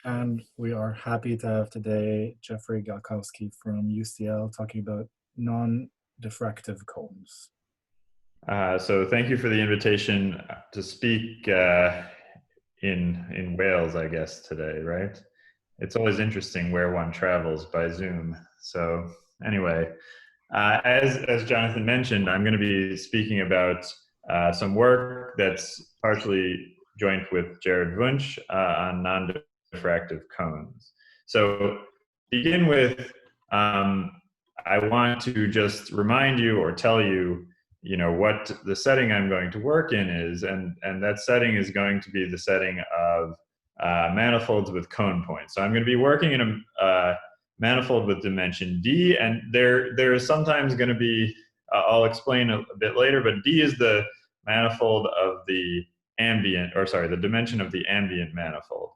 And we are happy to have today Jeffrey Galkowski from UCL talking about non-diffractive cones. So thank you for the invitation to speak in Wales, I guess, today, right? It's always interesting where one travels by Zoom. So anyway, as Jonathan mentioned, I'm going to be speaking about some work that's partially joint with Jared Wunsch on non-diffractive cones. So to begin with, I want to just remind you or tell you, what the setting I'm going to work in is, and that setting is going to be the setting of manifolds with cone points. So I'm going to be working in a manifold with dimension D, and there is sometimes going to be, I'll explain a bit later, but D is the manifold of the ambient, or sorry, the dimension of the ambient manifold.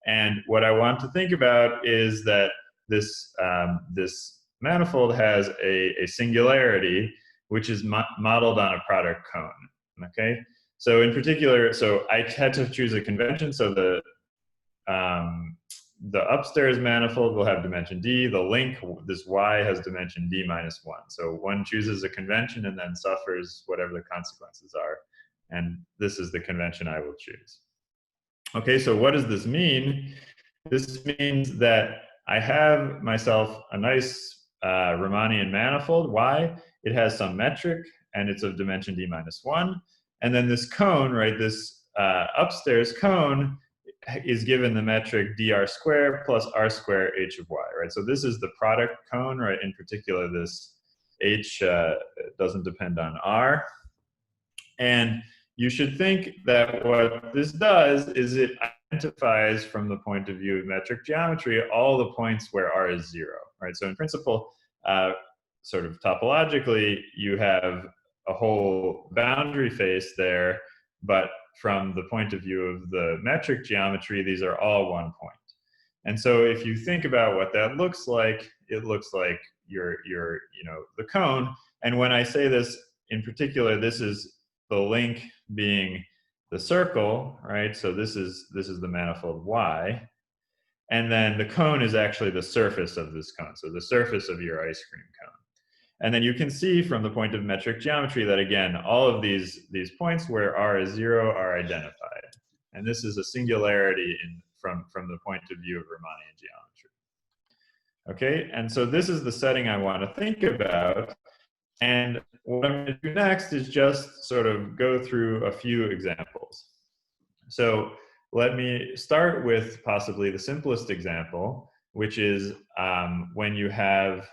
And what I want to think about is that this manifold has a singularity which is modeled on a product cone, okay? So in particular, so I had to choose a convention, so the upstairs manifold will have dimension D, the link, this Y has dimension D minus 1. So one chooses a convention and then suffers whatever the consequences are. And this is the convention I will choose. Okay, so what does this mean? This means that I have myself a nice Riemannian manifold, Y. It has some metric, and it's of dimension D minus 1. And then this cone, right, this upstairs cone is given the metric dr squared plus r squared h of y, right? So this is the product cone, right? In particular, this h doesn't depend on r. And you should think that what this does is it identifies, from the point of view of metric geometry, all the points where r is 0, right? So in principle, sort of topologically, you have a whole boundary face there, but from the point of view of the metric geometry, these are all one point. And so if you think about what that looks like, it looks like your the cone. And when I say this in particular, this is the link being the circle, right? So this is the manifold Y. And then the cone is actually the surface of this cone, so the surface of your ice cream cone. And then you can see from the point of metric geometry that, again, all of these points where r is 0 are identified. And this is a singularity from the point of view of Riemannian geometry. Okay, and so this is the setting I want to think about. And what I'm going to do next is just sort of go through a few examples. So let me start with possibly the simplest example, which is when you have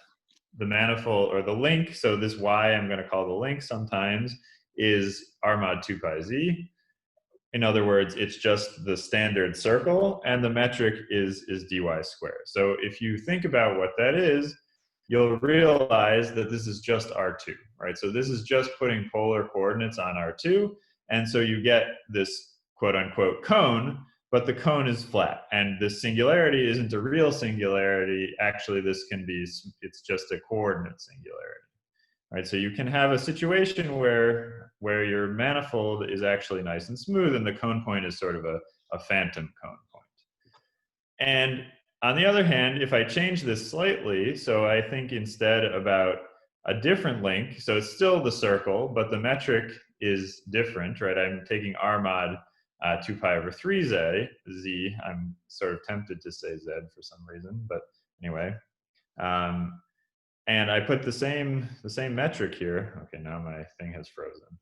the manifold or the link. So this Y I'm going to call the link sometimes is r mod 2 pi z. In other words, it's just the standard circle, and the metric is dy squared. So if you think about what that is, you'll realize that this is just R2, right? So this is just putting polar coordinates on R2, and so you get this quote-unquote cone, but the cone is flat, and this singularity isn't a real singularity. Actually, this can be, it's just a coordinate singularity, right? So you can have a situation where your manifold is actually nice and smooth, and the cone point is sort of a phantom cone point. And on the other hand, if I change this slightly, so I think instead about a different link, so it's still the circle, but the metric is different, right? I'm taking r mod 2 pi over 3 z. I'm sort of tempted to say z for some reason, but anyway. And I put the same metric here. Okay, now my thing has frozen.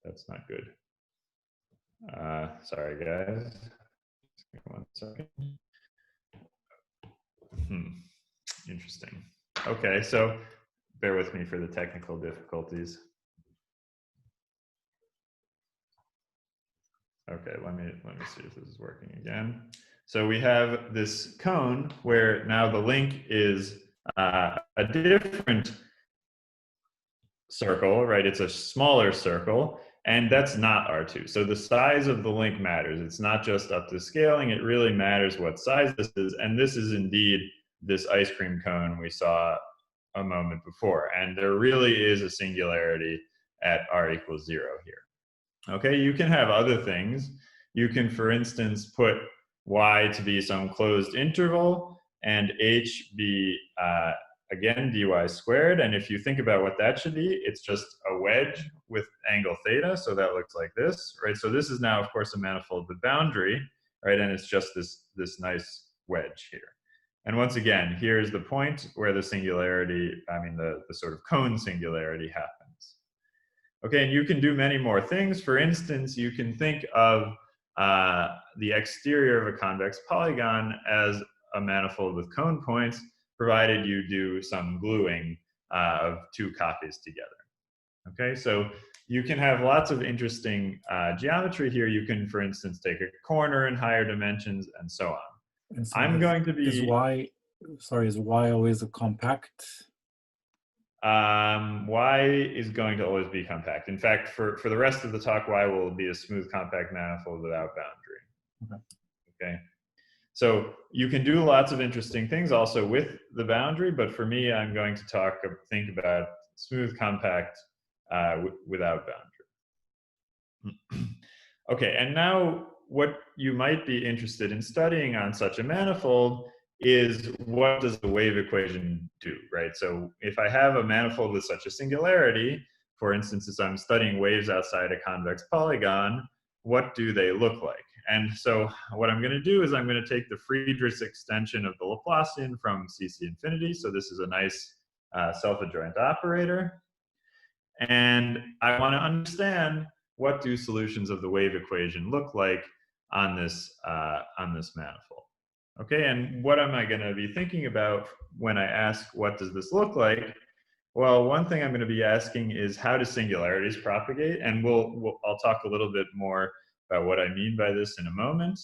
That's not good. Sorry, guys. 1 second. Interesting. Okay, so bear with me for the technical difficulties. Okay, let me see if this is working again. So we have this cone where now the link is a different circle, right? It's a smaller circle, and that's not R2. So the size of the link matters. It's not just up to scaling, it really matters what size this is, and this is indeed this ice cream cone we saw a moment before. And there really is a singularity at r equals 0 here. Okay, you can have other things. You can, for instance, put y to be some closed interval, and h be, again, dy squared. And if you think about what that should be, it's just a wedge with angle theta, so that looks like this, right? So this is now, of course, a manifold with boundary, right? And it's just this nice wedge here. And once again, here's the point where the singularity, the sort of cone singularity happens. Okay, and you can do many more things. For instance, you can think of the exterior of a convex polygon as a manifold with cone points, provided you do some gluing of two copies together. Okay, so you can have lots of interesting geometry here. You can, for instance, take a corner in higher dimensions and so on. And so I'm going to is be... is y always a compact? Y is going to always be compact. In fact, for the rest of the talk, Y will be a smooth compact manifold without boundary. Okay. So you can do lots of interesting things also with the boundary, but for me, I'm going to think about smooth compact without boundary. Okay, and now what you might be interested in studying on such a manifold is, what does the wave equation do, right? So if I have a manifold with such a singularity, for instance, as I'm studying waves outside a convex polygon, what do they look like? And so what I'm going to do is I'm going to take the Friedrichs extension of the Laplacian from CC infinity. So this is a nice self-adjoint operator. And I want to understand, what do solutions of the wave equation look like on this manifold? Okay, and what am I going to be thinking about when I ask, what does this look like? Well, one thing I'm going to be asking is, how do singularities propagate? And I'll talk a little bit more about what I mean by this in a moment.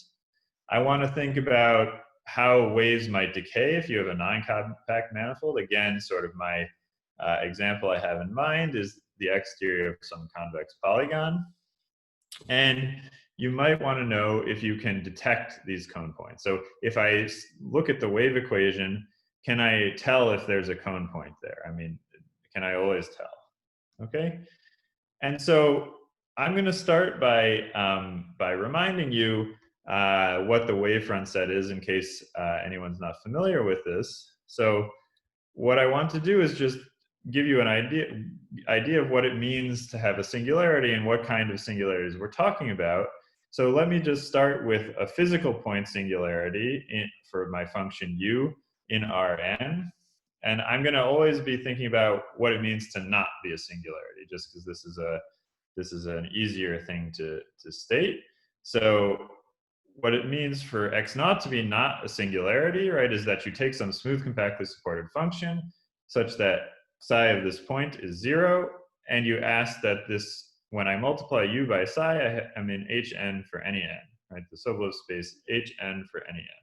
I want to think about how waves might decay if you have a non-compact manifold. Again, sort of my example I have in mind is the exterior of some convex polygon. And you might want to know if you can detect these cone points. So if I look at the wave equation, can I tell if there's a cone point there? I mean, can I always tell? Okay. And so I'm going to start by reminding you what the wavefront set is, in case anyone's not familiar with this. So what I want to do is just give you an idea of what it means to have a singularity and what kind of singularities we're talking about. So let me just start with a physical point singularity for my function u in Rn. And I'm going to always be thinking about what it means to not be a singularity, just because this is an easier thing to state. So what it means for x naught to be not a singularity, right, is that you take some smooth compactly supported function such that psi of this point is 0, and you ask that this, when I multiply u by psi, I'm in Hn for any n, right? The Sobolev space Hn for any n.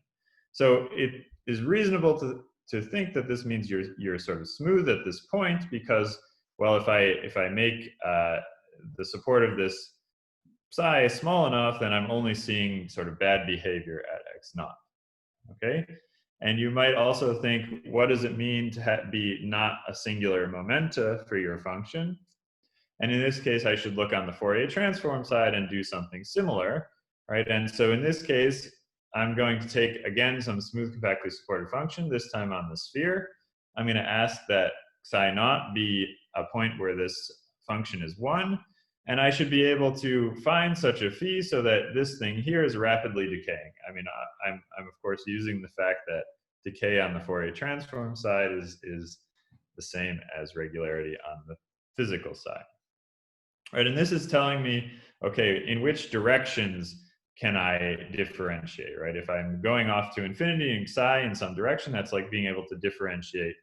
So it is reasonable to think that this means you're sort of smooth at this point, because, well, if I make the support of this psi is small enough, then I'm only seeing sort of bad behavior at x naught. Okay, and you might also think, what does it mean to be not a singular momenta for your function? And in this case, I should look on the Fourier transform side and do something similar, right? And so in this case, I'm going to take, again, some smooth compactly supported function, this time on the sphere. I'm going to ask that psi naught be a point where this function is 1. And I should be able to find such a phi so that this thing here is rapidly decaying. I mean, I'm of course using the fact that decay on the Fourier transform side is the same as regularity on the physical side. Right, and this is telling me, okay, in which directions can I differentiate, right? If I'm going off to infinity and psi in some direction, that's like being able to differentiate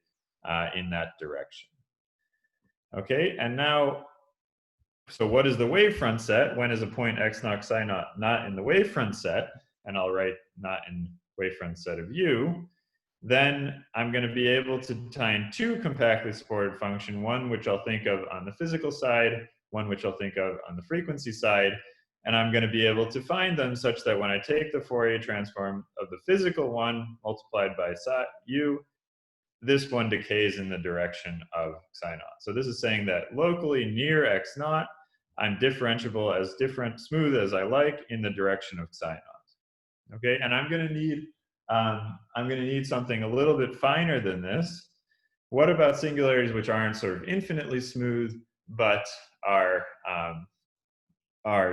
in that direction. Okay, and now, so what is the wavefront set? When is a point x naught psi naught not in the wavefront set? And I'll write not in wavefront set of u. Then I'm going to be able to find two compactly supported function, one which I'll think of on the physical side, one which I'll think of on the frequency side. And I'm going to be able to find them such that when I take the Fourier transform of the physical one multiplied by psi u, this one decays in the direction of psi naught. So this is saying that locally near x naught, I'm differentiable as smooth as I like in the direction of psi naught. Okay, and I'm going to need something a little bit finer than this. What about singularities which aren't sort of infinitely smooth, but are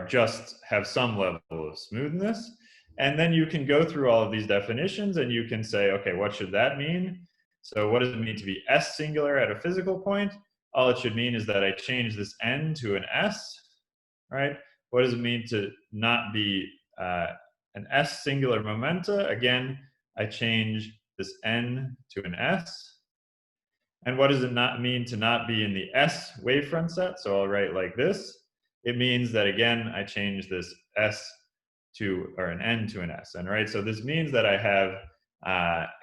just have some level of smoothness? And then you can go through all of these definitions and you can say, okay, what should that mean? So what does it mean to be S singular at a physical point? All it should mean is that I change this N to an S, right? What does it mean to not be an S singular momenta? Again, I change this N to an S. And what does it not mean to not be in the S wavefront set? So I'll write like this. It means that, again, I change this S to, or an N to an S. And right, so this means that I have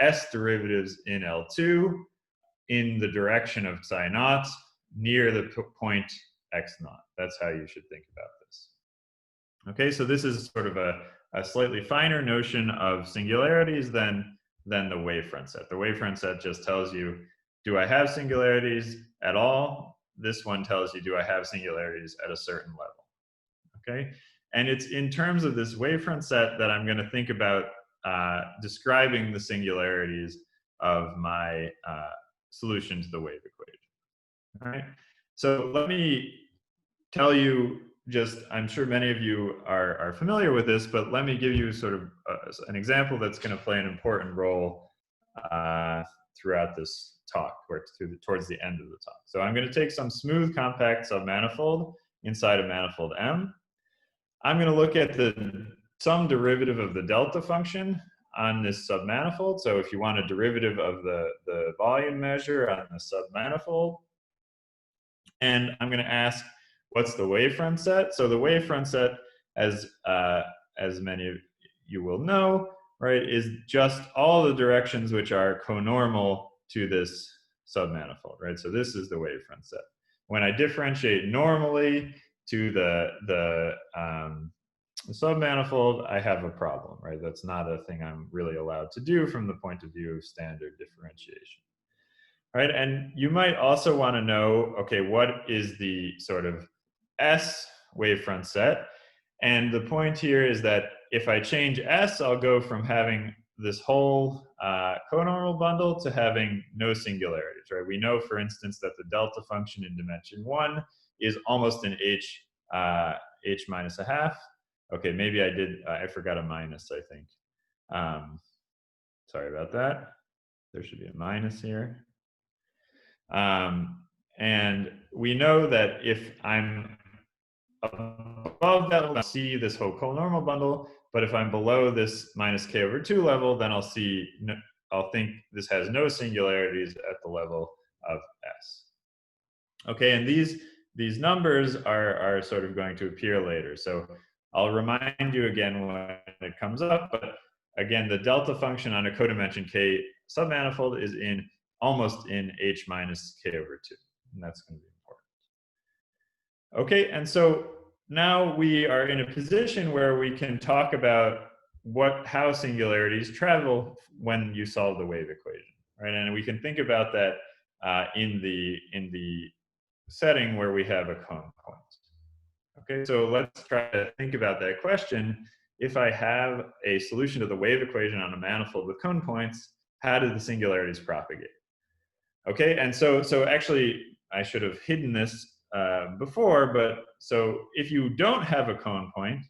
S derivatives in L2 in the direction of psi naught near the point x naught. That's how you should think about this. Okay, so this is sort of a slightly finer notion of singularities than the wavefront set. The wavefront set just tells you, do I have singularities at all? This one tells you, do I have singularities at a certain level? Okay, and it's in terms of this wavefront set that I'm going to think about describing the singularities of my solution to the wave equation. All right, so let me tell you, just, I'm sure many of you are familiar with this, but let me give you sort of an example that's going to play an important role throughout this talk, or towards the end of the talk. So I'm going to take some smooth compact submanifold inside a manifold M. I'm going to look at some derivative of the delta function on this submanifold. So if you want a derivative of the volume measure on the submanifold, and I'm going to ask, what's the wavefront set? So the wavefront set, as many of you will know, right, is just all the directions which are conormal to this submanifold, right? So this is the wavefront set. When I differentiate normally to the submanifold, I have a problem, right? That's not a thing I'm really allowed to do from the point of view of standard differentiation. Right, and you might also want to know, okay, what is the sort of S wavefront set? And the point here is that if I change S, I'll go from having this whole conormal bundle to having no singularities, right? We know, for instance, that the delta function in dimension 1 is almost an H minus a half. Okay, maybe I forgot a minus, I think. Sorry about that. There should be a minus here. And we know that if I'm above that, I'll see this whole conormal bundle, but if I'm below this minus k over 2 level, then I'll think this has no singularities at the level of S. Okay, and these numbers are sort of going to appear later. So I'll remind you again when it comes up, but again, the delta function on a codimension K submanifold is almost in H minus K over 2, and that's going to be important. Okay, and so now we are in a position where we can talk about how singularities travel when you solve the wave equation, right? And we can think about that in the setting where we have a cone point. Okay, so let's try to think about that question. If I have a solution to the wave equation on a manifold with cone points, how do the singularities propagate? Okay, and so actually, I should have hidden this before, but so if you don't have a cone point,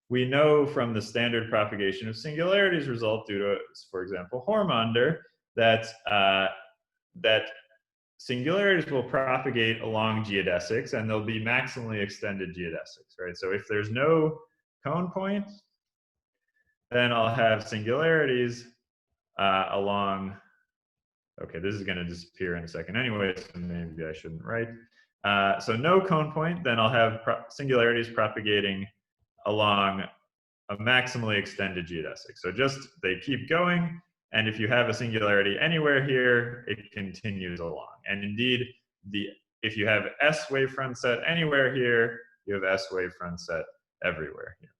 we know from the standard propagation of singularities result due to, for example, Hormander, that singularities will propagate along geodesics, and they'll be maximally extended geodesics, right? So if there's no cone point, then I'll have singularities along. Okay, this is going to disappear in a second anyway, so maybe I shouldn't write. So no cone point, then I'll have singularities propagating along a maximally extended geodesic. So just they keep going, and if you have a singularity anywhere here, it continues along. And indeed, if you have S wavefront set anywhere here, you have S wavefront set everywhere here.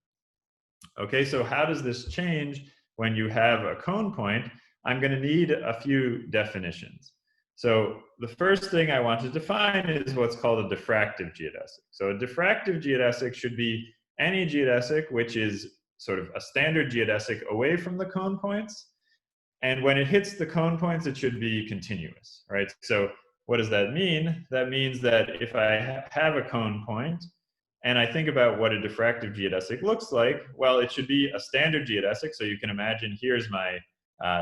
Okay, so how does this change when you have a cone point? I'm going to need a few definitions. So the first thing I want to define is what's called a diffractive geodesic. So a diffractive geodesic should be any geodesic which is sort of a standard geodesic away from the cone points. And when it hits the cone points, it should be continuous, right? So what does that mean? That means that if I have a cone point and I think about what a diffractive geodesic looks like, well, it should be a standard geodesic. So you can imagine here's my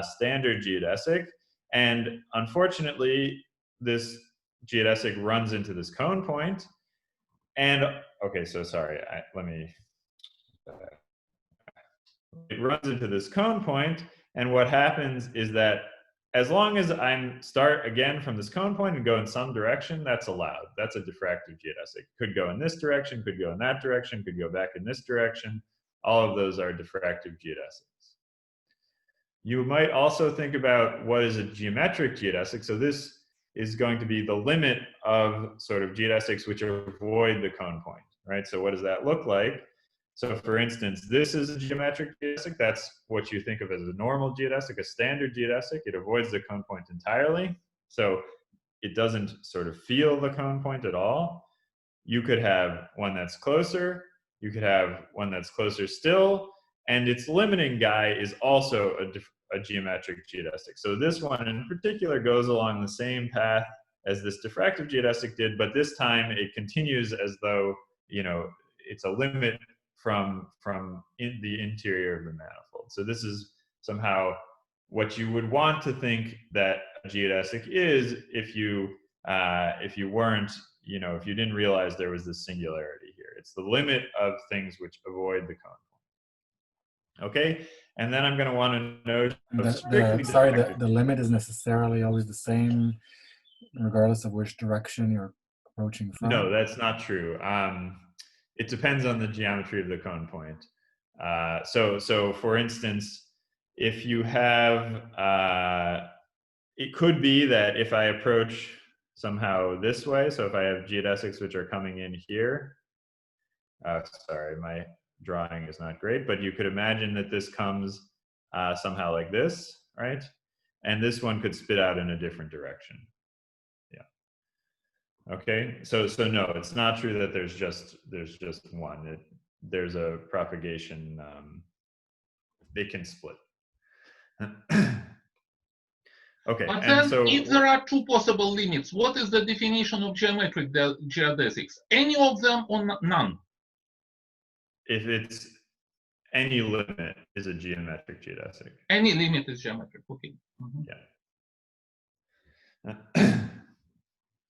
standard geodesic. And unfortunately, this geodesic runs into this cone point. And okay, so sorry, let me. It runs into this cone point, and what happens is that as long as I start again from this cone point and go in some direction, that's allowed. That's a diffractive geodesic. Could go in this direction, could go in that direction, could go back in this direction. All of those are diffractive geodesics. You might also think about what is a geometric geodesic. So this is going to be the limit of sort of geodesics which avoid the cone point, right? So what does that look like? So for instance, this is a geometric geodesic. That's what you think of as a normal geodesic, a standard geodesic. It avoids the cone point entirely. So it doesn't sort of feel the cone point at all. You could have one that's closer. You could have one that's closer still. And its limiting guy is also a geometric geodesic. So this one in particular goes along the same path as this diffractive geodesic did, but this time it continues as though, you know, it's a limit from in the interior of the manifold. So this is somehow what you would want to think that a geodesic is if you weren't, you know, if you didn't realize there was this singularity here. It's the limit of things which avoid the cone point. Okay, and then I'm going to want to know of strictly diffractive. The limit is necessarily always the same, regardless of which direction you're approaching from. No, that's not true. It depends on the geometry of the cone point. So for instance, if you have, it could be that if I approach somehow this way, so if I have geodesics which are coming in here, sorry, my drawing is not great, but you could imagine that this comes somehow like this, right? And this one could spit out in a different direction. Okay, so no, it's not true that there's just one. There's a propagation. They can split. Okay, but and then so if there are two possible limits, what is the definition of geometric geodesics? Any of them or none? If it's any limit is a geometric geodesic. Any limit is geometric. Okay. Yeah.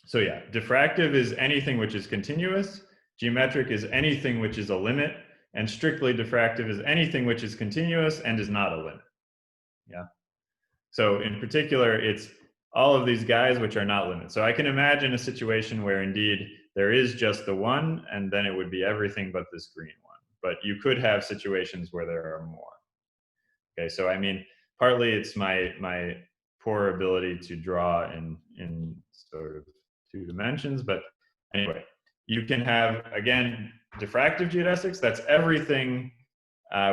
So yeah, diffractive is anything which is continuous, geometric is anything which is a limit, and strictly diffractive is anything which is continuous and is not a limit. Yeah. So in particular, it's all of these guys which are not limits. So I can imagine a situation where indeed there is just the one, and then it would be everything but this green one. But you could have situations where there are more. Okay, so I mean, partly it's my poor ability to draw in sort of two dimensions, but anyway, you can have, again, diffractive geodesics. That's everything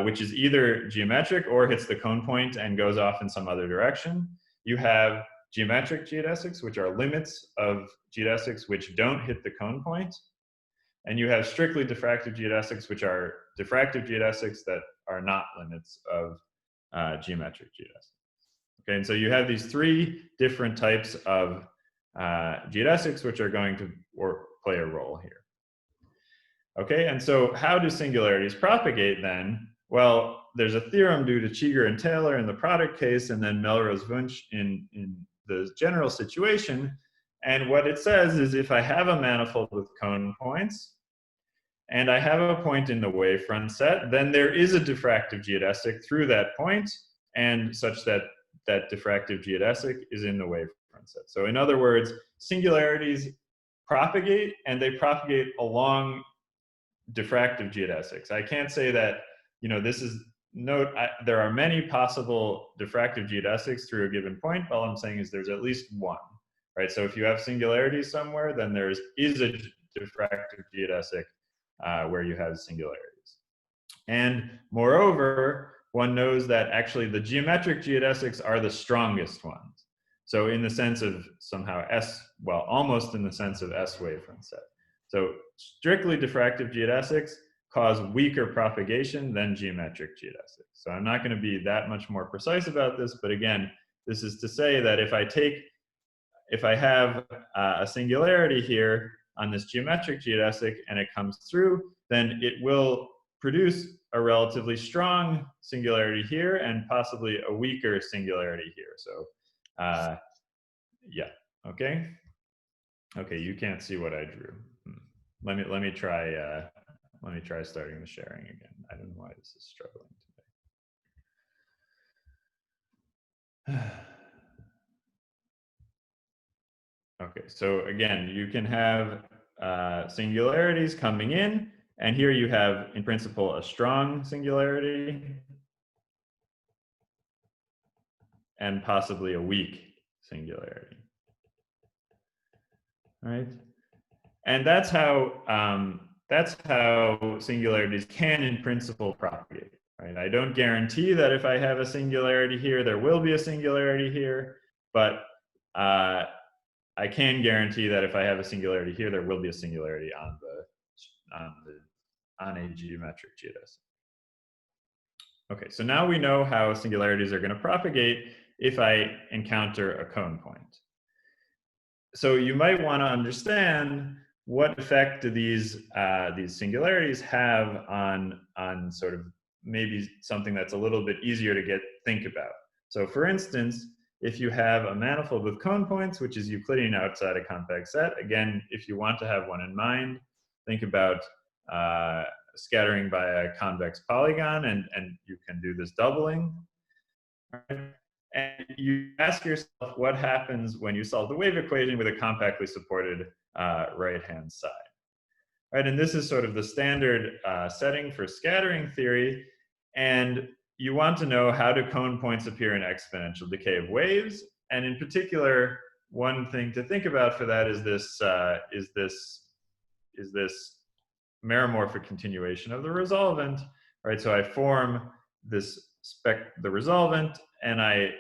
which is either geometric or hits the cone point and goes off in some other direction. You have geometric geodesics, which are limits of geodesics which don't hit the cone point. And you have strictly diffractive geodesics, which are diffractive geodesics that are not limits of geometric geodesics. Okay, and so you have these three different types of geodesics which are going to play a role here. Okay, and so how do singularities propagate then? Well, there's a theorem due to Cheeger and Taylor in the product case, and then Melrose-Wunsch in the general situation. And what it says is if I have a manifold with cone points, and I have a point in the wavefront set, then there is a diffractive geodesic through that point, and such that that diffractive geodesic is in the wavefront set. So in other words, singularities propagate, and they propagate along diffractive geodesics. I can't say that, you know, this is, there are many possible diffractive geodesics through a given point. All I'm saying is there's at least one, right? So if you have singularities somewhere, then there is a diffractive geodesic where you have singularities. And moreover, one knows that actually the geometric geodesics are the strongest ones. So in the sense of somehow almost in the sense of S wavefront set. So strictly diffractive geodesics cause weaker propagation than geometric geodesics. So I'm not going to be that much more precise about this, but again, this is to say that if I have a singularity here on this geometric geodesic and it comes through, then it will produce a relatively strong singularity here and possibly a weaker singularity here. So yeah, okay. Okay, you can't see what I drew. Let me try starting the sharing again. I don't know why this is struggling today. Okay, so again, you can have singularities coming in, and here you have, in principle, a strong singularity and possibly a weak singularity. All right, and that's how singularities can, in principle, propagate. Right? I don't guarantee that if I have a singularity here, there will be a singularity here, but I can guarantee that if I have a singularity here, there will be a singularity on a geometric geodesic. Okay, so now we know how singularities are going to propagate if I encounter a cone point. So you might want to understand what effect do these singularities have on sort of maybe something that's a little bit easier to think about. So for instance, if you have a manifold with cone points, which is Euclidean outside a compact set, again, if you want to have one in mind, think about scattering by a convex polygon, and you can do this doubling. Right? And you ask yourself what happens when you solve the wave equation with a compactly supported right-hand side. Right? And this is sort of the standard setting for scattering theory. And you want to know how do cone points appear in exponential decay of waves. And in particular, one thing to think about for that is this meromorphic continuation of the resolvent. Right? So I form the resolvent, and I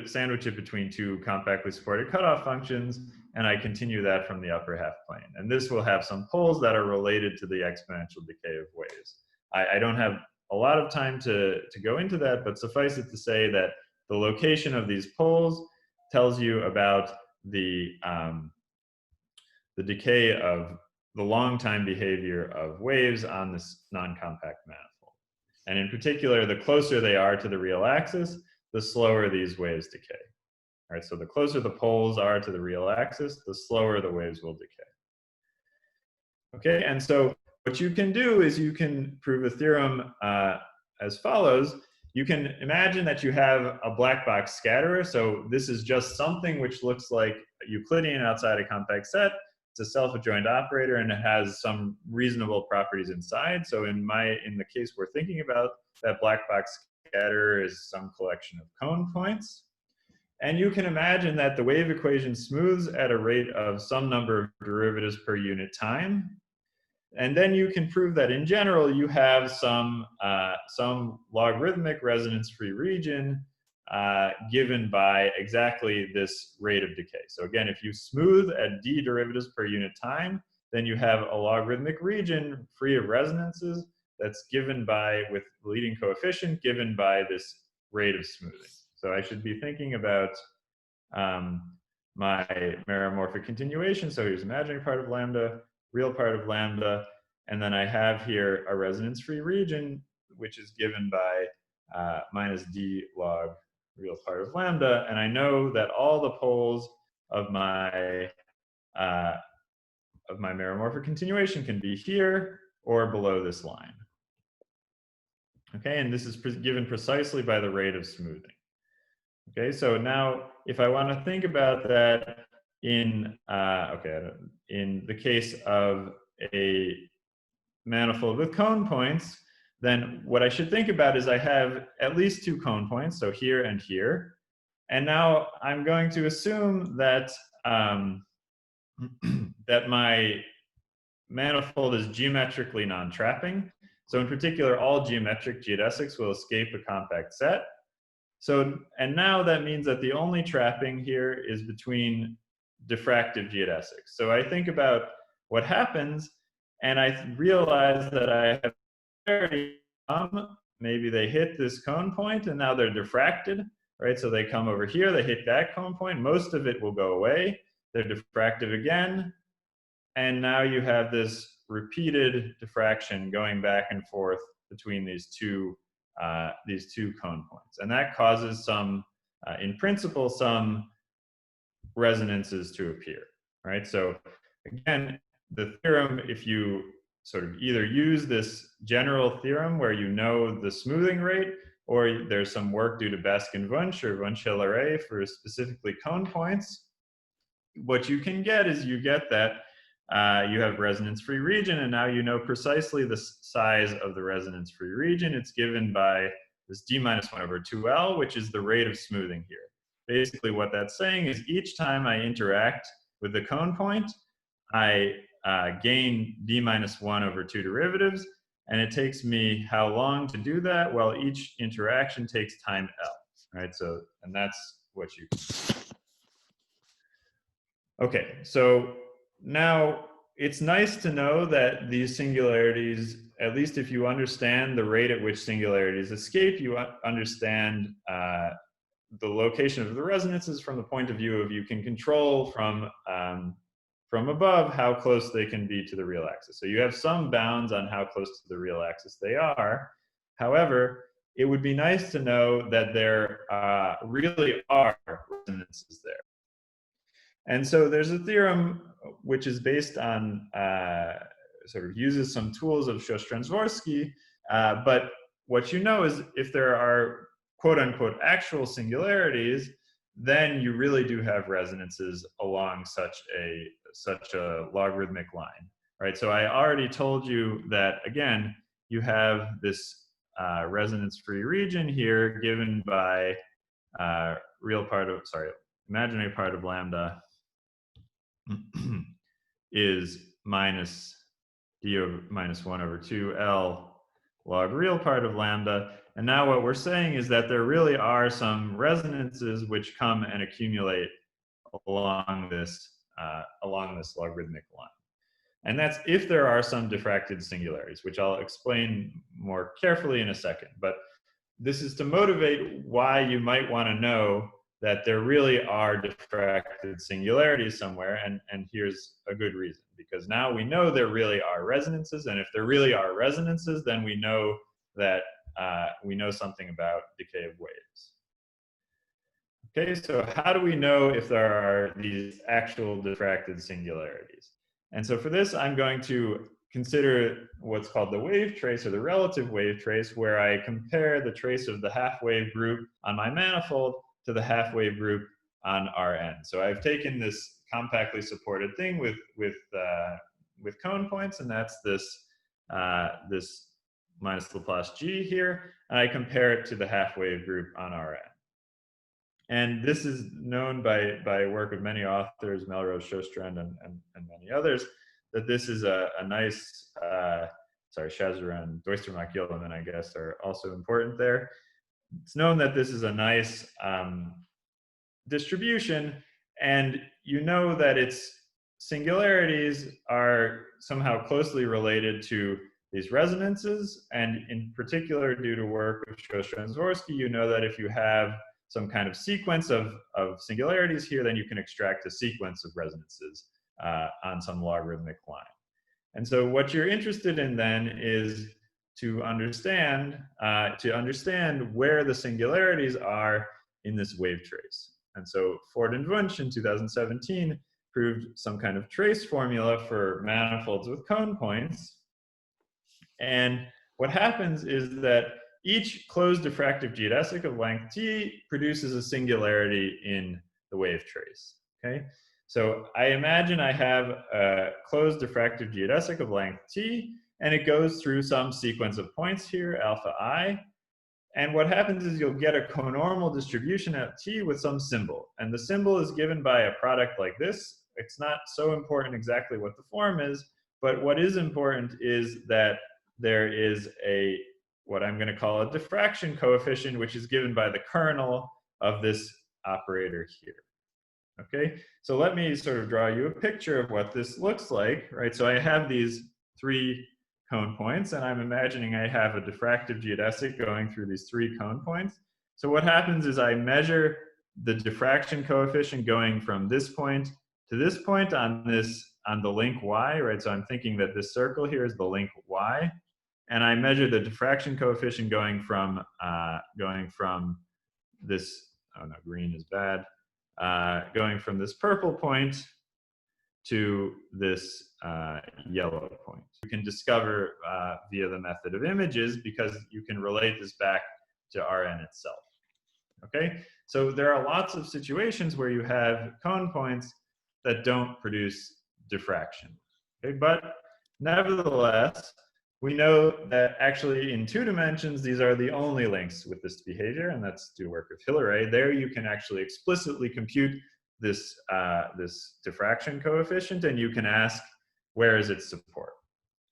sandwich it between two compactly supported cutoff functions, and I continue that from the upper half plane. And this will have some poles that are related to the exponential decay of waves. I don't have a lot of time to go into that, but suffice it to say that the location of these poles tells you about the decay of the long time behavior of waves on this non-compact manifold. And in particular, the closer they are to the real axis, the slower these waves decay. All right, so the closer the poles are to the real axis, the slower the waves will decay. Okay, and so what you can do is you can prove a theorem as follows. You can imagine that you have a black box scatterer. So this is just something which looks like a Euclidean outside a compact set. It's a self-adjoint operator, and it has some reasonable properties inside. So in the case we're thinking about, that black box scatterer is some collection of cone points. And you can imagine that the wave equation smooths at a rate of some number of derivatives per unit time. And then you can prove that in general you have some logarithmic resonance-free region given by exactly this rate of decay. So again, if you smooth at d derivatives per unit time, then you have a logarithmic region free of resonances that's given by, with leading coefficient, given by this rate of smoothing. So I should be thinking about my meromorphic continuation. So here's imaginary part of lambda, real part of lambda, and then I have here a resonance-free region, which is given by minus d log real part of lambda, and I know that all the poles of my meromorphic continuation can be here or below this line. Okay, and this is given precisely by the rate of smoothing. Okay, so now if I want to think about that in the case of a manifold with cone points, then what I should think about is I have at least two cone points, so here and here. And now I'm going to assume that that my manifold is geometrically non-trapping. So in particular, all geometric geodesics will escape a compact set. So, and now that means that the only trapping here is between diffractive geodesics. So I think about what happens, and I realize that I have maybe they hit this cone point and now they're diffracted, right? So they come over here, they hit that cone point, most of it will go away, they're diffracted again, and now you have this repeated diffraction going back and forth between these two cone points. And that causes some, in principle, some resonances to appear, right? So again, the theorem, if you sort of either use this general theorem where you know the smoothing rate, or there's some work due to Basque and Wunsch or Wunsch-Hilaire for specifically cone points, what you can get is you get that you have resonance-free region, and now you know precisely the size of the resonance-free region. It's given by this d-1/2L, which is the rate of smoothing here. Basically what that's saying is each time I interact with the cone point, I gain d-1/2 derivatives, and it takes me how long to do that? Well, each interaction takes time L, right? So, and that's what you can see. Okay, so now it's nice to know that these singularities, at least if you understand the rate at which singularities escape, you understand the location of the resonances from the point of view of you can control from above how close they can be to the real axis. So you have some bounds on how close to the real axis they are. However, it would be nice to know that there really are resonances there. And so there's a theorem which is based on, sort of uses some tools of Siostrzewski, but what you know is if there are quote unquote actual singularities, then you really do have resonances along such a logarithmic line, right? So I already told you that, again, you have this resonance-free region here given by imaginary part of lambda is minus d/(-1/2L) log real part of lambda. And now what we're saying is that there really are some resonances which come and accumulate along this logarithmic line. And that's if there are some diffracted singularities, which I'll explain more carefully in a second. But this is to motivate why you might want to know that there really are diffracted singularities somewhere, and here's a good reason. Because now we know there really are resonances, and if there really are resonances, then we know that we know something about decay of waves. Okay, so how do we know if there are these actual diffracted singularities? And so for this, I'm going to consider what's called the wave trace, or the relative wave trace, where I compare the trace of the half-wave group on my manifold to the half-wave group on Rn. So I've taken this compactly supported thing with cone points, and that's this this minus Laplace G here, and I compare it to the half-wave group on Rn. And this is known by work of many authors, Melrose, Sjöstrand, and many others, that this is a nice, Chazaran, Doistermark, Gilliman, I guess, are also important there. It's known that this is a nice distribution, and you know that its singularities are somehow closely related to these resonances, and in particular, due to work of Siostrzewski, you know that if you have some kind of sequence of singularities here, then you can extract a sequence of resonances on some logarithmic line. And so what you're interested in then is to understand where the singularities are in this wave trace. And so Ford and Wunsch in 2017 proved some kind of trace formula for manifolds with cone points. And what happens is that each closed diffractive geodesic of length t produces a singularity in the wave trace, okay? So I imagine I have a closed diffractive geodesic of length t, and it goes through some sequence of points here, alpha I. And what happens is you'll get a conormal distribution at t with some symbol. And the symbol is given by a product like this. It's not so important exactly what the form is, but what is important is that there is what I'm going to call a diffraction coefficient, which is given by the kernel of this operator here. Okay, so let me sort of draw you a picture of what this looks like, right? So I have these 3 cone points, and I'm imagining I have a diffractive geodesic going through these 3 cone points. So what happens is I measure the diffraction coefficient going from this point to this point on the link y, right? So I'm thinking that this circle here is the link y, and I measure the diffraction coefficient going from this, oh no, green is bad, going from this purple point to this yellow point. You can discover via the method of images, because you can relate this back to Rn itself. Okay, so there are lots of situations where you have cone points that don't produce diffraction. Okay, but nevertheless, we know that actually in 2 dimensions, these are the only links with this behavior, and that's due to work of Hillary. There you can actually explicitly compute this, this diffraction coefficient, and you can ask, where is its support?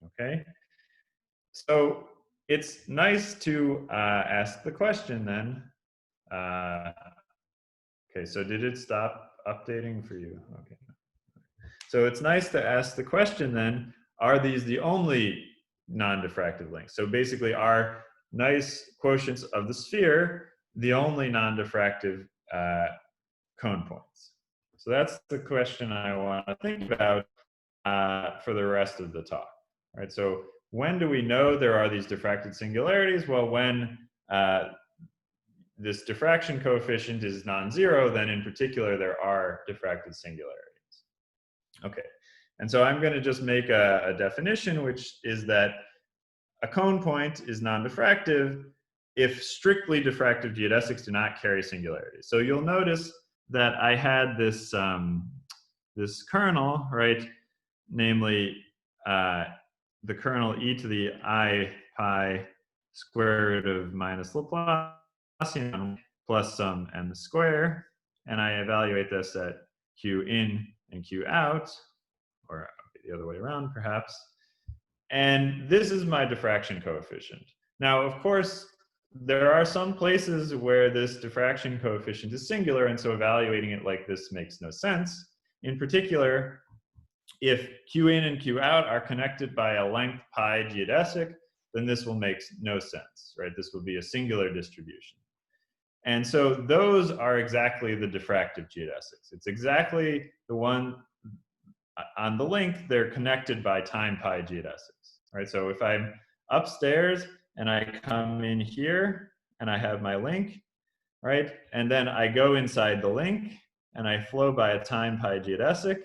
Okay, so it's nice to ask the question then. Okay, so did it stop updating for you? Okay. So it's nice to ask the question then, are these the only non-diffractive links? So basically, are nice quotients of the sphere the only non-diffractive cone points? So that's the question I want to think about for the rest of the talk. Right? So when do we know there are these diffracted singularities? Well, when this diffraction coefficient is non-zero, then in particular there are diffracted singularities. Okay, and so I'm going to just make a definition, which is that a cone point is non-diffractive if strictly diffractive geodesics do not carry singularities. So you'll notice that I had this this kernel, right? Namely, the kernel e to the I pi square root of minus Laplacian plus some m square, and I evaluate this at q in and q out, or the other way around perhaps. And this is my diffraction coefficient. Now, of course, there are some places where this diffraction coefficient is singular, and so evaluating it like this makes no sense. In particular, if q in and q out are connected by a length pi geodesic, then this will make no sense, right? This will be a singular distribution. And so those are exactly the diffractive geodesics. It's exactly the one on the link, they're connected by time pi geodesics, right? So if I'm upstairs and I come in here and I have my link, right? And then I go inside the link and I flow by a time pi geodesic,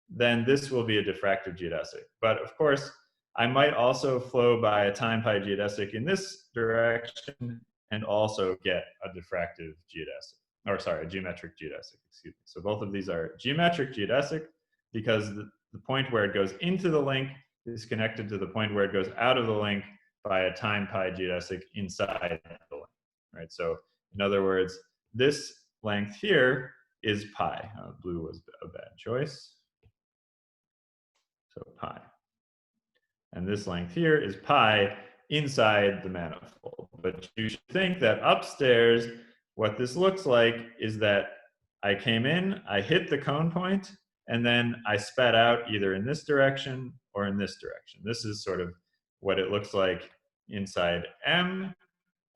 then this will be a diffractive geodesic. But of course, I might also flow by a time pi geodesic in this direction and also get a diffractive geodesic, or sorry, a geometric geodesic, excuse me. So both of these are geometric geodesic because the point where it goes into the link is connected to the point where it goes out of the link by a time pi geodesic inside the link, right? So in other words, this length here is pi. Blue was a bad choice. So pi. And this length here is pi inside the manifold. But you should think that upstairs, what this looks like is that I came in, I hit the cone point, and then I spat out either in this direction or in this direction. This is sort of what it looks like inside M,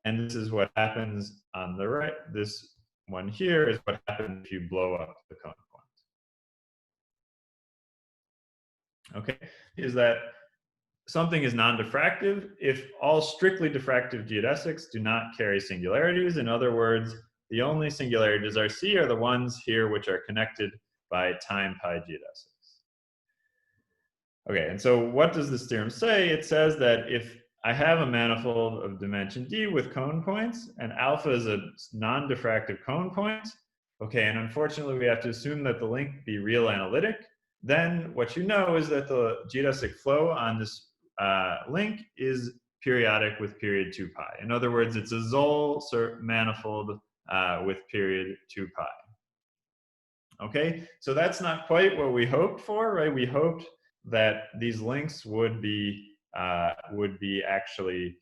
and this is what happens on the right. This one here is what happens if you blow up the cone point. Okay, is that something is non-diffractive if all strictly diffractive geodesics do not carry singularities. In other words, the only singularities I see are the ones here which are connected by time pi geodesics. Okay, and so what does this theorem say? It says that if I have a manifold of dimension d with cone points, and alpha is a non-diffractive cone point, okay, and unfortunately we have to assume that the link be real analytic, then what you know is that the geodesic flow on this link is periodic with period 2 pi. In other words, it's a Zoll manifold with period 2 pi. Okay, so that's not quite what we hoped for, right? We hoped that these links would be actually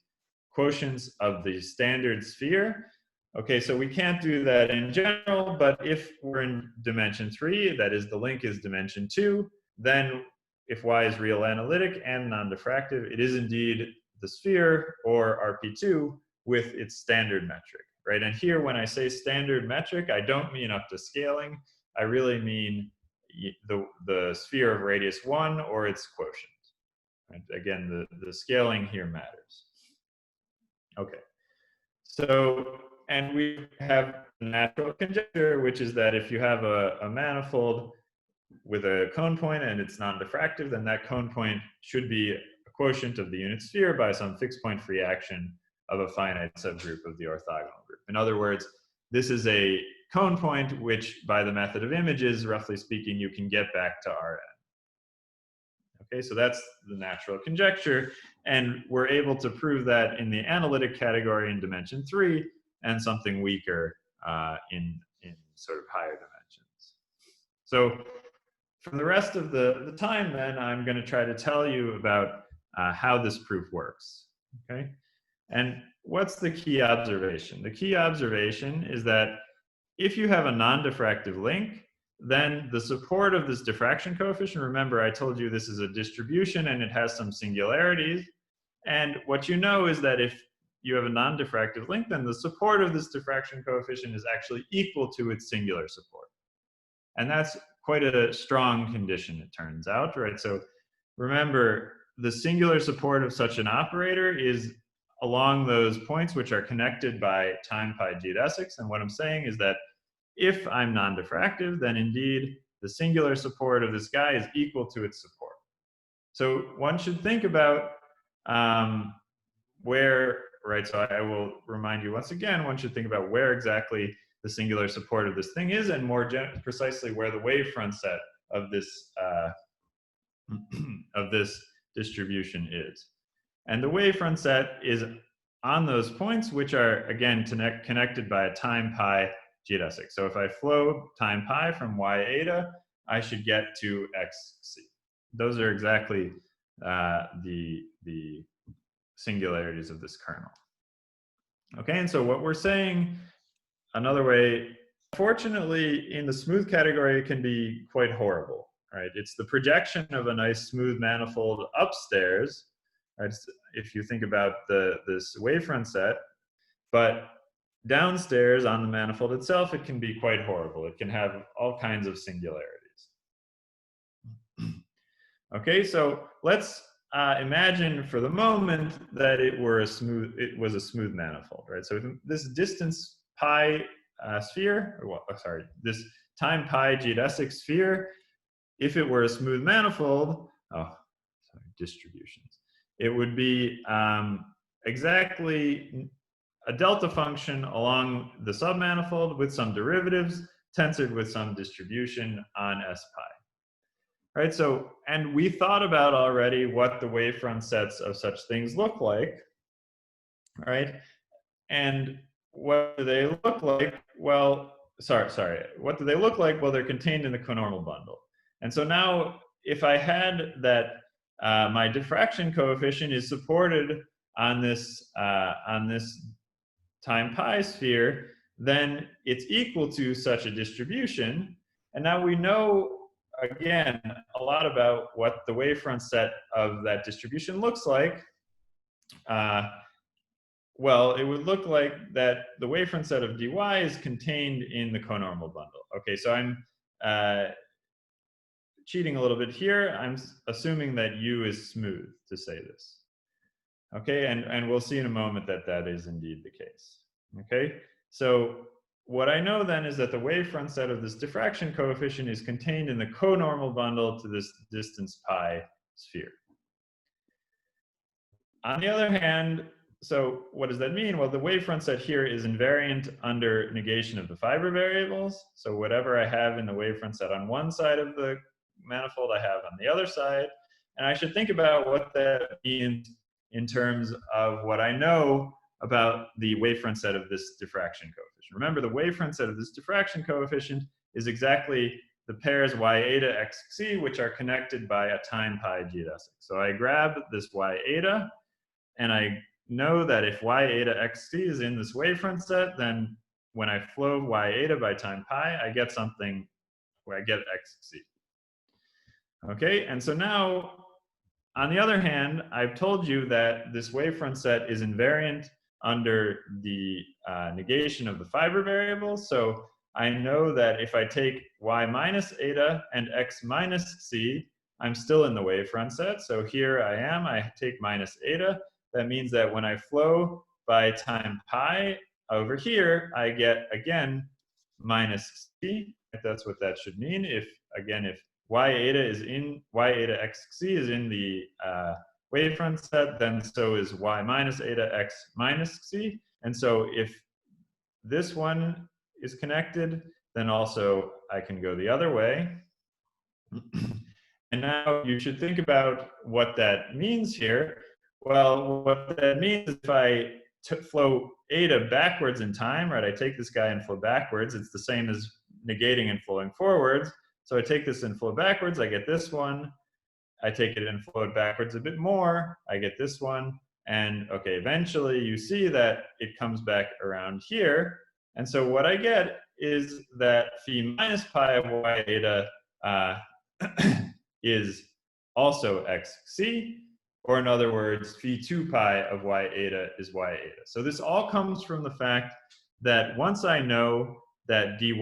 quotients of the standard sphere. Okay, so we can't do that in general, but if we're in dimension 3, that is the link is dimension 2, then if y is real analytic and non-diffractive, it is indeed the sphere, or RP2, with its standard metric, right? And here, when I say standard metric, I don't mean up to scaling. I really mean the sphere of radius 1 or its quotient. Right? Again, the scaling here matters. Okay. So, and we have natural conjecture, which is that if you have a manifold with a cone point and it's non-diffractive, then that cone point should be a quotient of the unit sphere by some fixed point free action of a finite subgroup of the orthogonal group. In other words, this is a cone point which, by the method of images, roughly speaking, you can get back to Rn. Okay, so that's the natural conjecture, and we're able to prove that in the analytic category in dimension 3, and something weaker in sort of higher dimensions. So for the rest of the time, then, I'm going to try to tell you about how this proof works. Okay, and what's the key observation? The key observation is that if you have a non-diffractive link, then the support of this diffraction coefficient, remember I told you this is a distribution and it has some singularities, and what you know is that if you have a non-diffractive link, then the support of this diffraction coefficient is actually equal to its singular support. And that's quite a strong condition, it turns out, right? So remember, the singular support of such an operator is along those points which are connected by time pi geodesics, and what I'm saying is that if I'm non-diffractive, then indeed the singular support of this guy is equal to its support. So one should think about where, right, so I will remind you once again, one should think about where exactly the singular support of this thing is, and more precisely where the wavefront set of this distribution is. And the wavefront set is on those points which are, again, connected by a time pi geodesic. So if I flow time pi from y eta, I should get to xc. Those are exactly the singularities of this kernel. Okay, and so what we're saying, another way, fortunately, in the smooth category, it can be quite horrible, right? It's the projection of a nice smooth manifold upstairs, right? If you think about this wavefront set, but downstairs on the manifold itself, it can be quite horrible. It can have all kinds of singularities. Okay, so let's imagine for the moment that it was a smooth manifold, right? So this distance pi sphere, or what? Sorry, this time pi geodesic sphere, if it were a smooth manifold, distributions, it would be exactly a delta function along the submanifold with some derivatives tensored with some distribution on S pi. Right, so, and we thought about already what the wavefront sets of such things look like, right? And what do they look like? Well, sorry, what do they look like? Well, they're contained in the conormal bundle. And so now, if I had that my diffraction coefficient is supported on this time pi sphere, then it's equal to such a distribution. And now we know, again, a lot about what the wavefront set of that distribution looks like. Well, it would look like that the wavefront set of dy is contained in the conormal bundle. Okay, so I'm cheating a little bit here. I'm assuming that U is smooth to say this. Okay, and we'll see in a moment that that is indeed the case. Okay, so what I know then is that the wavefront set of this diffraction coefficient is contained in the conormal bundle to this distance pi sphere. On the other hand, so what does that mean? Well, the wavefront set here is invariant under negation of the fiber variables. So whatever I have in the wavefront set on one side of the manifold, I have on the other side. And I should think about what that means in terms of what I know about the wavefront set of this diffraction coefficient. Remember, the wavefront set of this diffraction coefficient is exactly the pairs y eta xc, which are connected by a time pi geodesic. So I grab this y eta, and I know that if y eta xc is in this wavefront set, then when I flow y eta by time pi, I get something where I get xc. Okay, and so now, on the other hand, I've told you that this wavefront set is invariant under the negation of the fiber variable. So I know that if I take y minus eta and x minus c, I'm still in the wavefront set. So here I am, I take minus eta. That means that when I flow by time pi over here, I get, again, minus c. That's what that should mean. If, again, if y eta is in, y eta xc is in the wavefront set, then so is y minus eta x minus c. And so if this one is connected, then also I can go the other way. And now you should think about what that means here. Well, what that means is if I flow eta backwards in time, right, I take this guy and flow backwards, it's the same as negating and flowing forwards. So I take this and flow backwards, I get this one. I take it and flow it backwards a bit more, I get this one. And okay, eventually you see that it comes back around here. And so what I get is that phi minus pi of y eta is also xc, or in other words, phi 2 pi of y eta is y eta. So this all comes from the fact that once I know that dy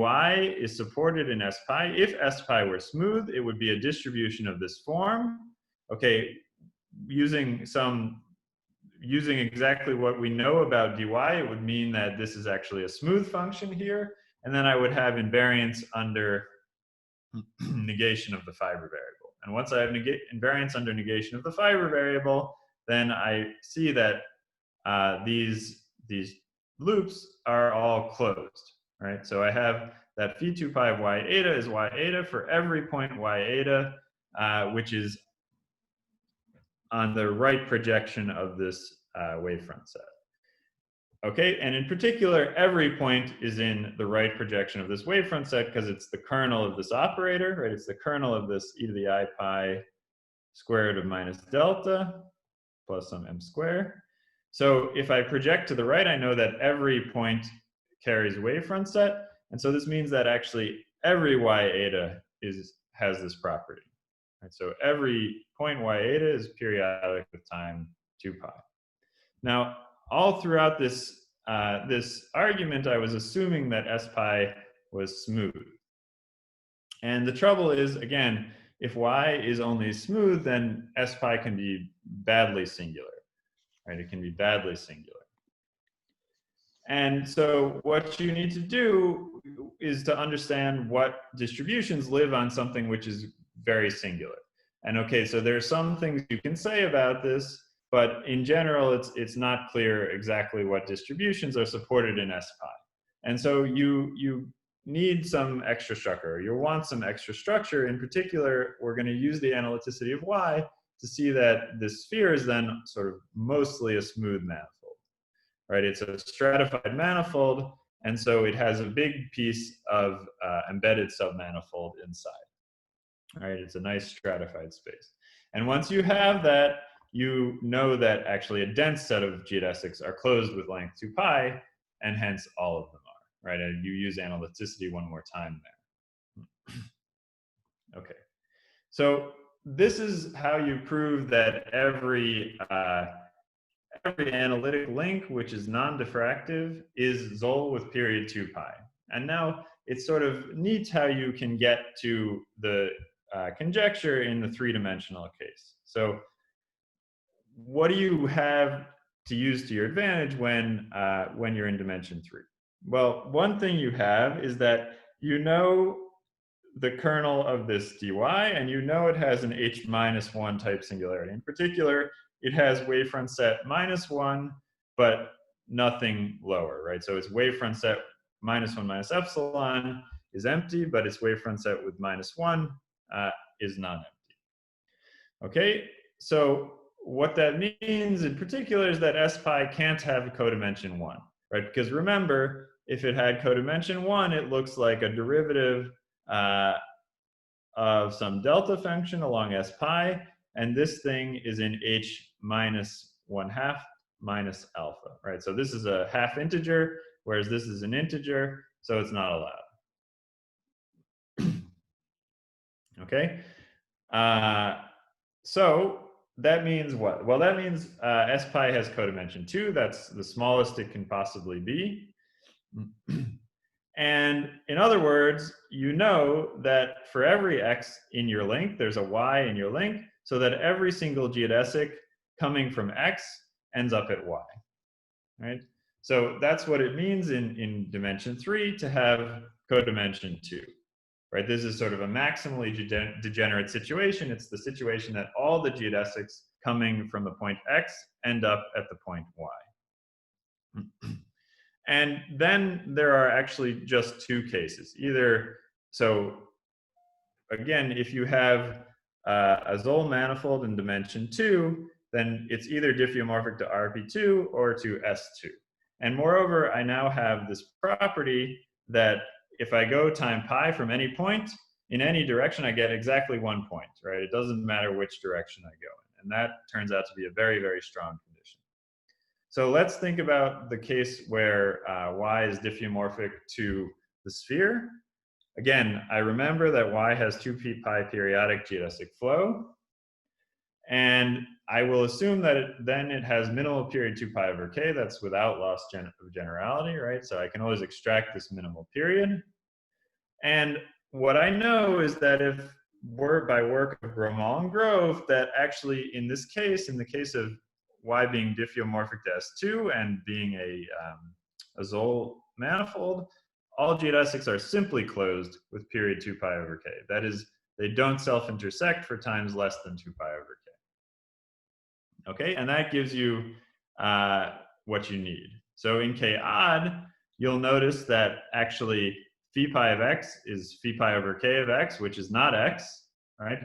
is supported in s pi, if s pi were smooth, it would be a distribution of this form. Okay, using exactly what we know about dy, it would mean that this is actually a smooth function here, and then I would have invariance under negation of the fiber variable. And once I have invariance under negation of the fiber variable, then I see that these loops are all closed, right? So I have that phi 2 pi of y eta is y eta for every point y eta, which is on the right projection of this wavefront set. Okay, and in particular, every point is in the right projection of this wavefront set because it's the kernel of this operator, right? It's the kernel of this e to the I pi squared of minus delta plus some m squared. So if I project to the right, I know that every point carries wavefront set. And so this means that actually every y eta has this property. Right? So every point y eta is periodic with time 2 pi. Now, all throughout this, this argument, I was assuming that s pi was smooth. And the trouble is, again, if y is only smooth, then s pi can be badly singular. Right? It can be badly singular. And so what you need to do is to understand what distributions live on something which is very singular. And okay, so there are some things you can say about this, but in general, it's not clear exactly what distributions are supported in s pi. And so you need some extra structure, or you'll want some extra structure. In particular, we're going to use the analyticity of y to see that this sphere is then sort of mostly a smooth manifold, right? It's a stratified manifold, and so it has a big piece of embedded submanifold inside, right? It's a nice stratified space. And once you have that, you know that actually a dense set of geodesics are closed with length 2 pi, and hence all of them are, right? And you use analyticity one more time there. Okay, so this is how you prove that every analytic link, which is non-diffractive, is Zoll with period 2 pi. And now it's sort of neat how you can get to the conjecture in the three-dimensional case. So what do you have to use to your advantage when you're in dimension 3? Well, one thing you have is that you know the kernel of this dy, and you know it has an h-1 type singularity. In particular, it has wavefront set -1, but nothing lower, right? So its wavefront set -1 minus epsilon is empty, but its wavefront set with -1 is non-empty. Okay, so what that means in particular is that s pi can't have a codimension 1, right? Because remember, if it had codimension 1, it looks like a derivative of some delta function along s pi, and this thing is in h-1/2 minus alpha, right? So this is a half integer, whereas this is an integer, so it's not allowed. Okay, So that means what? Well, that means S pi has codimension 2. That's the smallest it can possibly be. And in other words, you know that for every x in your link, there's a y in your link, so that every single geodesic coming from x ends up at y, right? So that's what it means in dimension 3 to have codimension 2, right? This is sort of a maximally degenerate situation. It's the situation that all the geodesics coming from the point x end up at the point y. And then there are actually just two cases. Either, so again, if you have a Zoll manifold in dimension 2, then it's either diffeomorphic to RP2 or to S2. And moreover, I now have this property that if I go time pi from any point, in any direction, I get exactly 1 point, right? It doesn't matter which direction I go in. And that turns out to be a very, very strong condition. So let's think about the case where y is diffeomorphic to the sphere. Again, I remember that y has 2p pi periodic geodesic flow. And I will assume that then it has minimal period 2 pi over k. That's without loss of generality, right? So I can always extract this minimal period. And what I know is that if by work of Gromall and Grove, that actually in this case, in the case of y being diffeomorphic to S2 and being a Zoll manifold, all geodesics are simply closed with period 2 pi over k. That is, they don't self-intersect for times less than 2 pi over k. Okay, and that gives you what you need. So in k odd, you'll notice that actually phi pi of x is phi pi over k of x, which is not x, right?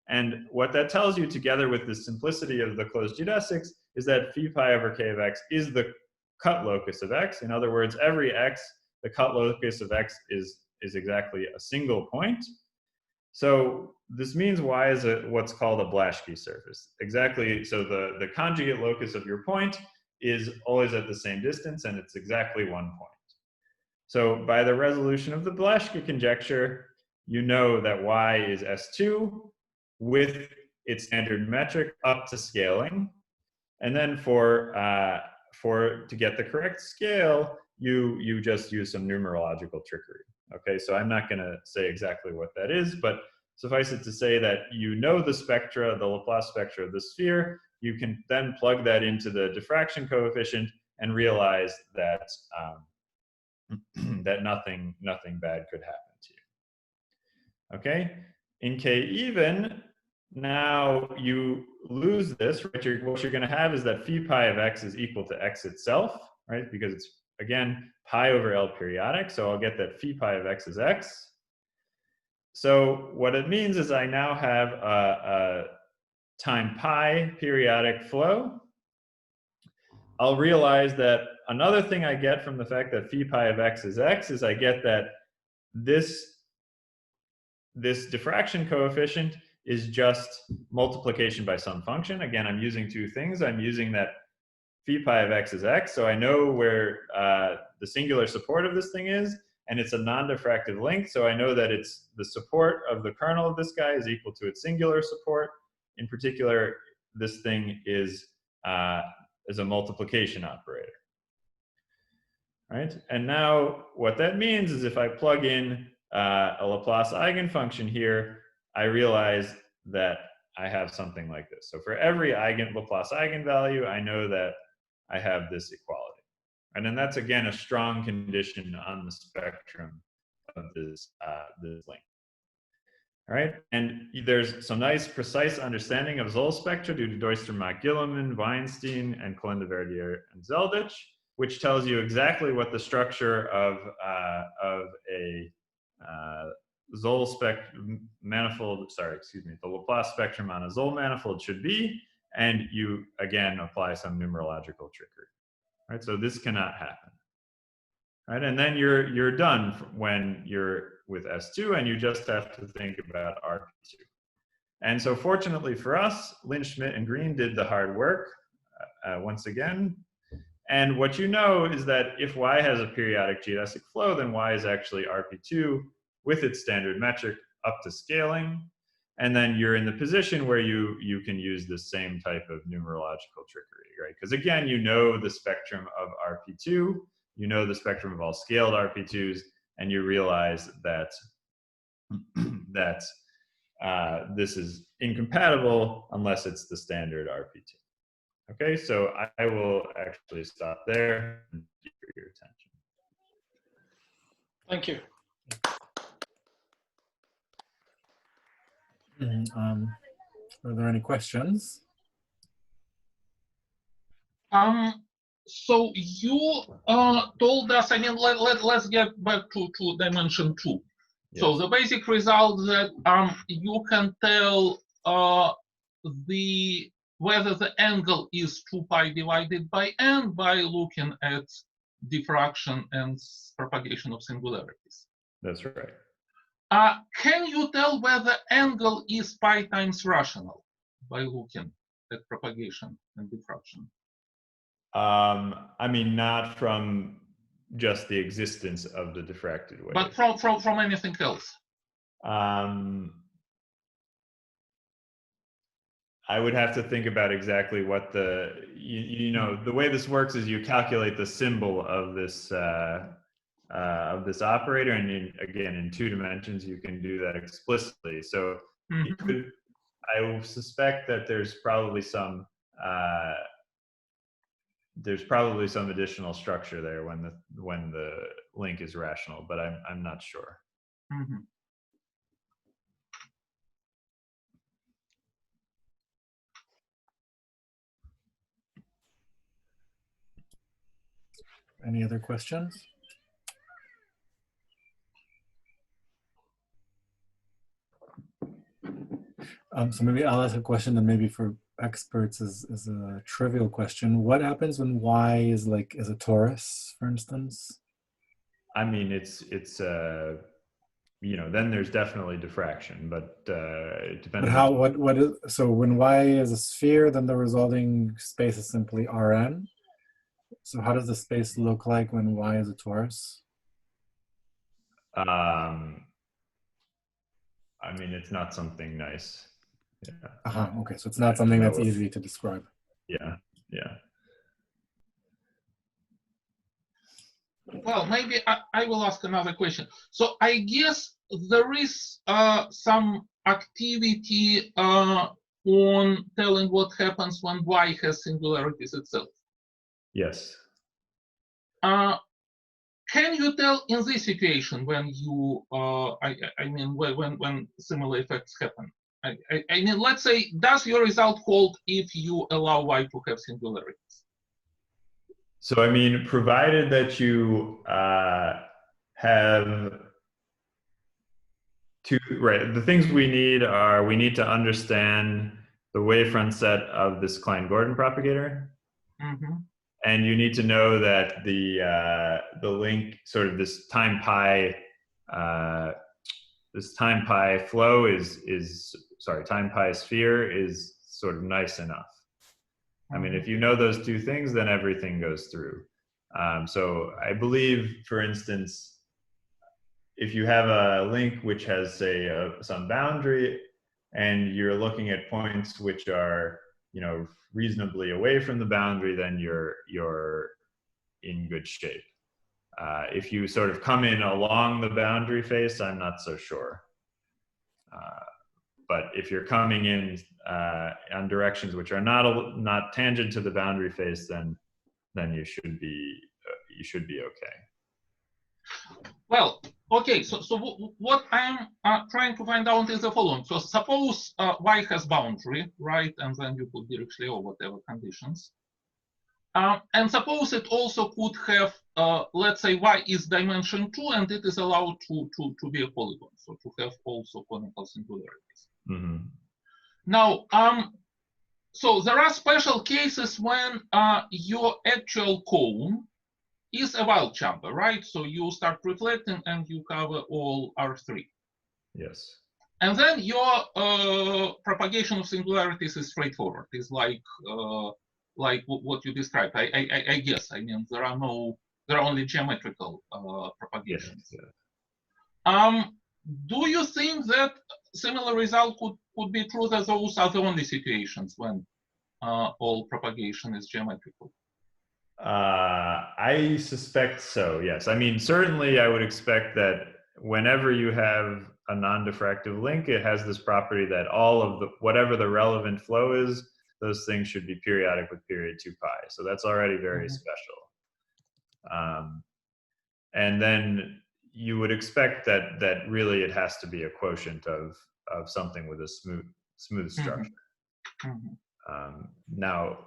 And what that tells you, together with the simplicity of the closed geodesics, is that phi pi over k of x is the cut locus of x. In other words, every x, the cut locus of x is exactly a single point. So this means y is what's called a Blaschke surface. Exactly, so the conjugate locus of your point is always at the same distance, and it's exactly 1 point. So by the resolution of the Blaschke conjecture, you know that y is S2 with its standard metric up to scaling. And then to get the correct scale, you just use some numerological trickery. Okay, so I'm not going to say exactly what that is, but suffice it to say that you know the spectra, the Laplace spectra of the sphere. You can then plug that into the diffraction coefficient and realize that that nothing bad could happen to you. Okay, in k even, now you lose this, right? What you're going to have is that phi pi of x is equal to x itself, right? Because it's, again, pi over L periodic, so I'll get that phi pi of x is x. So what it means is I now have a time pi periodic flow. I'll realize that another thing I get from the fact that phi pi of x is x is I get that this diffraction coefficient is just multiplication by some function. Again, I'm using two things. I'm using that phi pi of x is x, so I know where the singular support of this thing is, and it's a non-diffractive link, so I know that it's the support of the kernel of this guy is equal to its singular support. In particular, this thing is a multiplication operator, right? And now what that means is if I plug in a Laplace eigenfunction here, I realize that I have something like this. So for every Laplace eigenvalue, I know that I have this equality. And then that's, again, a strong condition on the spectrum of this link. All right, and there's some nice precise understanding of Zoll spectra due to Doister, Gilliman, Weinstein, and Kalenda-Verdier and Zeldich, which tells you exactly what the structure of a Zoll manifold, the Laplace spectrum on a Zoll manifold should be, and you, again, apply some numerological trickery. Right, so this cannot happen. Right, and then you're done when you're with S2, and you just have to think about RP2. And so fortunately for us, Lynch, Schmidt, and Green did the hard work once again. And what you know is that if y has a periodic geodesic flow, then y is actually RP2 with its standard metric up to scaling. And then you're in the position where you can use the same type of numerological trickery, right? Because again, you know the spectrum of RP2, you know the spectrum of all scaled RP2s, and you realize that this is incompatible unless it's the standard RP2. Okay, so I will actually stop there. Thank you for your attention. Thank you. Are there any questions? So you told us, I mean, let's get back to dimension 2. Yes. So the basic result that you can tell whether the angle is 2 pi divided by n by looking at diffraction and propagation of singularities. That's right. Can you tell whether angle is pi times rational by looking at propagation and diffraction? I mean, not from just the existence of the diffracted wave, but from anything else. I would have to think about exactly what the you know the way this works is you calculate the symbol of this operator, and again in 2 dimensions you can do that explicitly. So you could, I suspect that there's probably some additional structure there when the link is rational, but I'm not sure. Any other questions? So maybe I'll ask a question that maybe for experts is a trivial question. What happens when Y is a torus, for instance? I mean, it's you know, then there's definitely diffraction, but it depends. But what is, so when Y is a sphere, then the resulting space is simply Rn. So how does the space look like when Y is a torus? I mean, it's not something nice. Yeah. Okay, so it's not something that's easy to describe. Yeah, yeah. Well, maybe I will ask another question. So I guess there is some activity on telling what happens when Y has singularities itself. Yes. Can you tell in this situation when you, I mean, when similar effects happen? I mean, let's say, does your result hold if you allow Y to have singularities? So, I mean, provided that you have right, the things we need to understand the wavefront set of this Klein-Gordon propagator. And you need to know that the link, sort of this time pi flow time pi sphere is sort of nice enough. I mean, if you know those 2 things, then everything goes through. So I believe, for instance, if you have a link which has, say, some boundary, and you're looking at points which are, you know, reasonably away from the boundary, then you're in good shape. If you sort of come in along the boundary face, I'm not so sure. But if you're coming in on directions which are not tangent to the boundary face, then you should be okay. Well, okay. So what I'm trying to find out is the following. So suppose Y has boundary, right, and then you put Dirichlet or whatever conditions. And suppose it also could have, let's say, Y is dimension 2, and it is allowed to be a polygon, so to have also conical singularities. Now, so there are special cases when your actual cone is a wild chamber, right? So you start reflecting and you cover all R3. Yes. And then your propagation of singularities is straightforward. It's like what you described. I guess. I mean, there are only geometrical propagations. Yes, yeah. Do you think that similar result could be true that those are the only situations when all propagation is geometrical. I suspect so, yes. I mean, certainly I would expect that whenever you have a non-diffractive link, it has this property that all of the, whatever the relevant flow is, those things should be periodic with period 2 pi. So that's already very special. And then you would expect that really it has to be a quotient of something with a smooth structure. Now,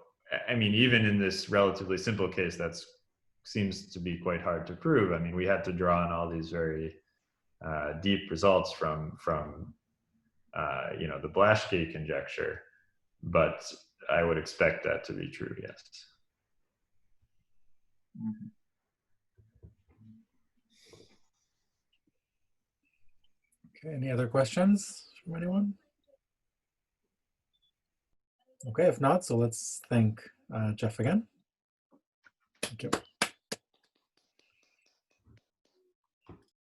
I mean, even in this relatively simple case, that seems to be quite hard to prove. I mean, we had to draw on all these very deep results from you know, the Blaschke conjecture, but I would expect that to be true, yes. Okay, any other questions from anyone? Okay, if not, so let's thank Jeff again. Thank you.